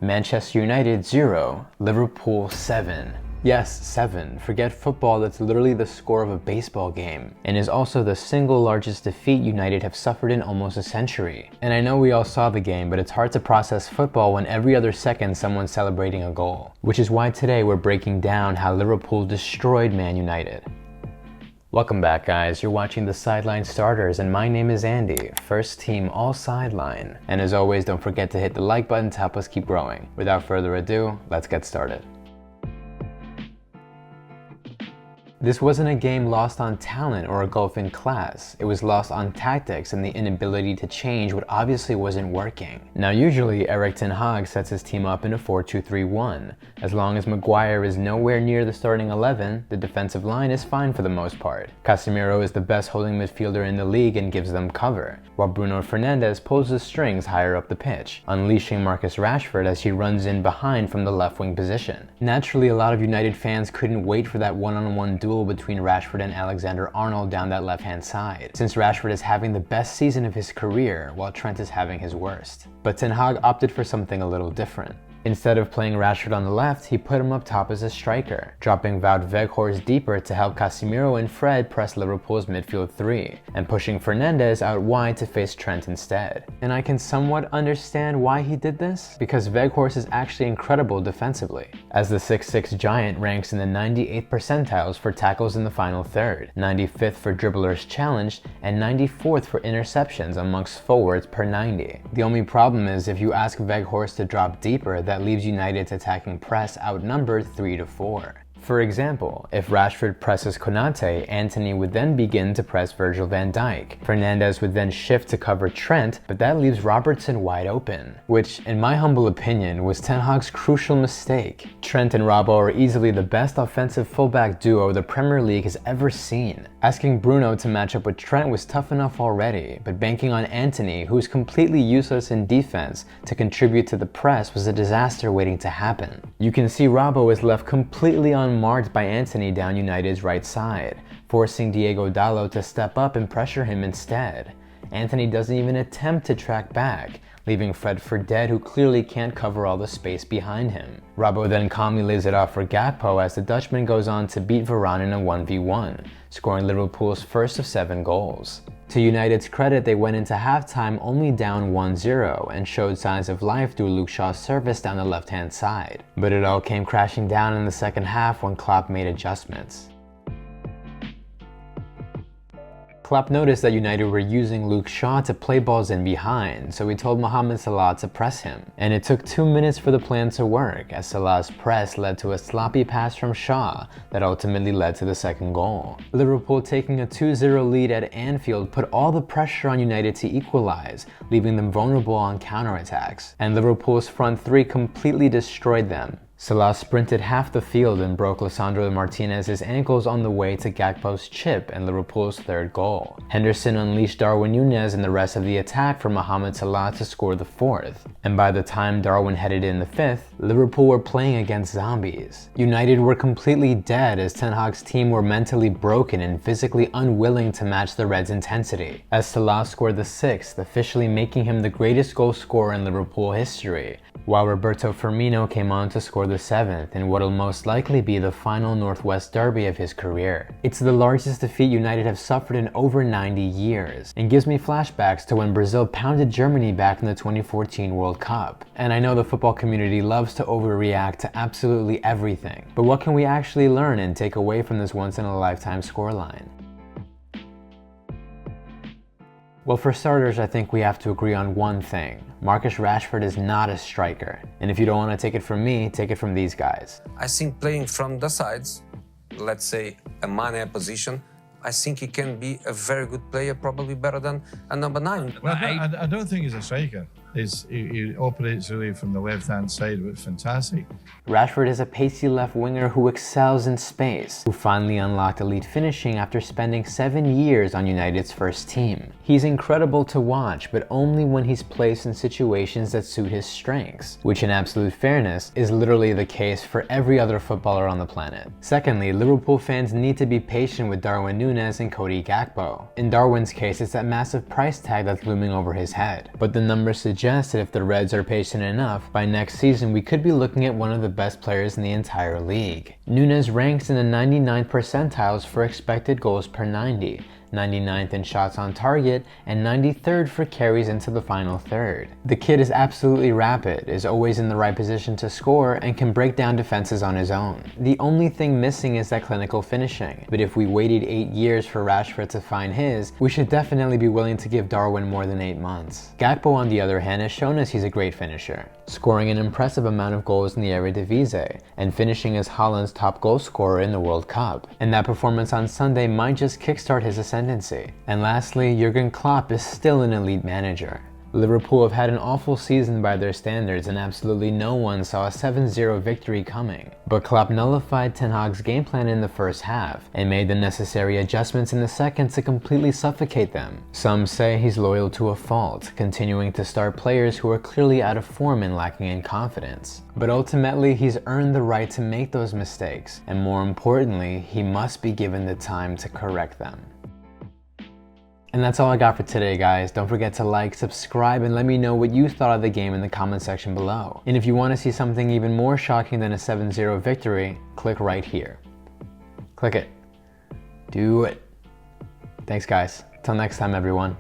Manchester United 0, Liverpool 7. Yes, 7. Forget football, that's literally the score of a baseball game, and is also the single largest defeat United have suffered in almost a century. And I know we all saw the game, but it's hard to process football when every other second someone's celebrating a goal. Which is why today we're breaking down how Liverpool destroyed Man United. Welcome back, guys. You're watching the Sideline Starters, and my name is Andy, first team all sideline. And as always, don't forget to hit the like button to help us keep growing. Without further ado, let's get started. This wasn't a game lost on talent or a gulf in class. It was lost on tactics and the inability to change what obviously wasn't working. Now usually Erik ten Hag sets his team up in a 4-2-3-1. As long as Maguire is nowhere near the starting 11, the defensive line is fine for the most part. Casemiro is the best holding midfielder in the league and gives them cover, while Bruno Fernandes pulls the strings higher up the pitch, unleashing Marcus Rashford as he runs in behind from the left wing position. Naturally, a lot of United fans couldn't wait for that one-on-one duel between Rashford and Alexander-Arnold down that left-hand side, since Rashford is having the best season of his career while Trent is having his worst. But Ten Hag opted for something a little different. Instead of playing Rashford on the left, he put him up top as a striker, dropping Wout Weghorst deeper to help Casemiro and Fred press Liverpool's midfield three, and pushing Fernandes out wide to face Trent instead. And I can somewhat understand why he did this, because Weghorst is actually incredible defensively, as the 6'6" giant ranks in the 98th percentiles for tackles in the final third, 95th for dribblers challenged, and 94th for interceptions amongst forwards per 90. The only problem is if you ask Weghorst to drop deeper, that leaves United's attacking press outnumbered 3-4. For example, if Rashford presses Konate, Antony would then begin to press Virgil van Dijk. Fernandes would then shift to cover Trent, but that leaves Robertson wide open, which, in my humble opinion, was Ten Hag's crucial mistake. Trent and Robbo are easily the best offensive fullback duo the Premier League has ever seen. Asking Bruno to match up with Trent was tough enough already, but banking on Antony, who is completely useless in defense, to contribute to the press was a disaster waiting to happen. You can see Robbo is left completely unmarked by Antony down United's right side, forcing Diego Dalot to step up and pressure him instead. Antony doesn't even attempt to track back, leaving Fred for dead, who clearly can't cover all the space behind him. Robbo then calmly lays it off for Gakpo as the Dutchman goes on to beat Varane in a 1v1, scoring Liverpool's first of 7 goals. To United's credit, they went into halftime only down 1-0 and showed signs of life through Luke Shaw's service down the left-hand side. But it all came crashing down in the second half when Klopp made adjustments. Klopp noticed that United were using Luke Shaw to play balls in behind, so he told Mohamed Salah to press him. And it took 2 minutes for the plan to work, as Salah's press led to a sloppy pass from Shaw that ultimately led to the second goal. Liverpool, taking a 2-0 lead at Anfield, put all the pressure on United to equalize, leaving them vulnerable on counterattacks. And Liverpool's front three completely destroyed them. Salah sprinted half the field and broke Lisandro Martinez's ankles on the way to Gakpo's chip and Liverpool's third goal. Henderson unleashed Darwin Núñez and the rest of the attack for Mohamed Salah to score the fourth. And by the time Darwin headed in the fifth, Liverpool were playing against zombies. United were completely dead as Ten Hag's team were mentally broken and physically unwilling to match the Reds' intensity, as Salah scored the sixth, officially making him the greatest goal scorer in Liverpool history, while Roberto Firmino came on to score the seventh in what'll most likely be the final Northwest derby of his career. It's the largest defeat United have suffered in over 90 years, and gives me flashbacks to when Brazil pounded Germany back in the 2014 World Cup. And I know the football community loves to overreact to absolutely everything, but what can we actually learn and take away from this once-in-a-lifetime scoreline? Well, for starters, I think we have to agree on one thing. Marcus Rashford is not a striker. And if you don't want to take it from me, take it from these guys. I think playing from the sides, let's say a Mane position, I think he can be a very good player, probably better than a number 9. Well, I don't think he's a striker. He operates really from the left-hand side, which is fantastic. Rashford is a pacey left winger who excels in space, who finally unlocked elite finishing after spending 7 years on United's first team. He's incredible to watch, but only when he's placed in situations that suit his strengths, which in absolute fairness is literally the case for every other footballer on the planet. Secondly, Liverpool fans need to be patient with Darwin Núñez and Cody Gakpo. In Darwin's case, it's that massive price tag that's looming over his head, but the numbers suggest suggest that if the Reds are patient enough, by next season we could be looking at one of the best players in the entire league. Nunez ranks in the 99th percentiles for expected goals per 90, 99th in shots on target, and 93rd for carries into the final third. The kid is absolutely rapid, is always in the right position to score, and can break down defenses on his own. The only thing missing is that clinical finishing, but if we waited 8 years for Rashford to find his, we should definitely be willing to give Darwin more than 8 months. Gakpo, on the other hand, has shown us he's a great finisher, scoring an impressive amount of goals in the Eredivisie, and finishing as Holland's top goal scorer in the World Cup. And that performance on Sunday might just kickstart his ascendancy. And lastly, Jurgen Klopp is still an elite manager. Liverpool have had an awful season by their standards, and absolutely no one saw a 7-0 victory coming. But Klopp nullified Ten Hag's game plan in the first half, and made the necessary adjustments in the second to completely suffocate them. Some say he's loyal to a fault, continuing to start players who are clearly out of form and lacking in confidence. But ultimately, he's earned the right to make those mistakes, and more importantly, he must be given the time to correct them. And that's all I got for today, guys. Don't forget to like, subscribe, and let me know what you thought of the game in the comment section below. And if you want to see something even more shocking than a 7-0 victory, click right here. Click it. Do it. Thanks, guys. Till next time, everyone.